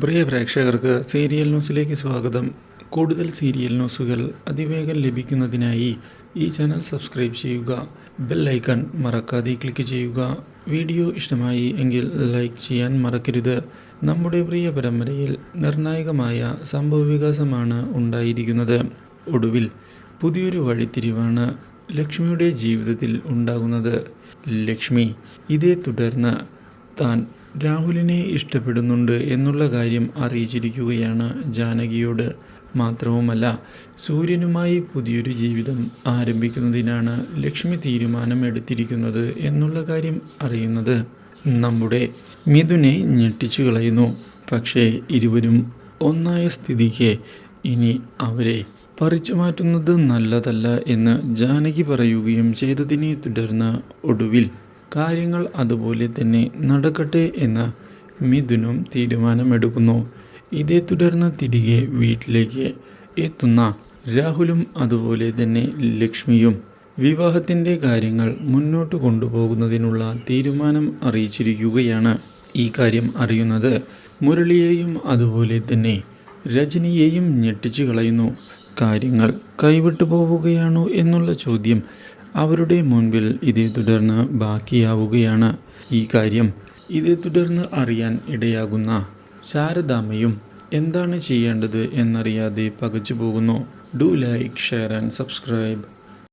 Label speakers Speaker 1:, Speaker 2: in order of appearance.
Speaker 1: പ്രിയ പ്രേക്ഷകർക്ക് സീരിയൽ ന്യൂസിലേക്ക് സ്വാഗതം. കൂടുതൽ സീരിയൽ ന്യൂസുകൾ അതിവേഗം ലഭിക്കുന്നതിനായി ഈ ചാനൽ സബ്സ്ക്രൈബ് ചെയ്യുക. ബെൽ ഐക്കൺ മറക്കാതെ ക്ലിക്ക് ചെയ്യുക. വീഡിയോ ഇഷ്ടമായി എങ്കിൽ ലൈക്ക് ചെയ്യാൻ മറക്കരുത്. നമ്മുടെ പ്രിയ പരമ്പരയിൽ നിർണായകമായ സംഭവവികാസമാണ് ഉണ്ടായിരിക്കുന്നത്. ഒടുവിൽ പുതിയൊരു വഴിത്തിരിവാണ് ലക്ഷ്മിയുടെ ജീവിതത്തിൽ ഉണ്ടാകുന്നത്. ലക്ഷ്മി ഇതേ തുടർന്ന് താൻ രാഹുലിനെ ഇഷ്ടപ്പെടുന്നുണ്ട് എന്നുള്ള കാര്യം അറിയിച്ചിരിക്കുകയാണ് ജാനകിയോട്. മാത്രവുമല്ല, സൂര്യനുമായി പുതിയൊരു ജീവിതം ആരംഭിക്കുന്നതിനാണ് ലക്ഷ്മി തീരുമാനമെടുത്തിരിക്കുന്നത് എന്നുള്ള കാര്യം അറിയുന്നത് നമ്മുടെ മിഥുനെ ഞെട്ടിച്ചു കളയുന്നു. പക്ഷേ ഇരുവരും ഒന്നായ സ്ഥിതിക്ക് ഇനി അവരെ പറിച്ചു മാറ്റുന്നത് നല്ലതല്ല എന്ന് ജാനകി പറയുകയും ചെയ്തതിനെ തുടർന്ന് ഒടുവിൽ കാര്യങ്ങൾ അതുപോലെ തന്നെ നടക്കട്ടെ എന്ന് മിഥുനും തീരുമാനമെടുക്കുന്നു. ഇതേ തുടർന്ന് തിരികെ വീട്ടിലേക്ക് എത്തുന്ന രാഹുലും അതുപോലെ തന്നെ ലക്ഷ്മിയും വിവാഹത്തിൻ്റെ കാര്യങ്ങൾ മുന്നോട്ട് കൊണ്ടുപോകുന്നതിനുള്ള തീരുമാനം അറിയിച്ചിരിക്കുകയാണ്. ഈ കാര്യം അറിയുന്നത് മുരളിയെയും അതുപോലെ തന്നെ രജനിയെയും ഞെട്ടിച്ചു കളയുന്നു. കാര്യങ്ങൾ കൈവിട്ടു പോവുകയാണോ എന്നുള്ള ചോദ്യം അവരുടെ മുൻപിൽ ഇതേ തുടർന്ന് ബാക്കിയാവുകയാണ്. ഈ കാര്യം ഇതേ തുടർന്ന് അറിയാൻ ഇടയാകുന്ന ശാരദാമ്മയും എന്താണ് ചെയ്യേണ്ടത് എന്നറിയാതെ പകച്ചു പോകുന്നു. Do like, share and subscribe.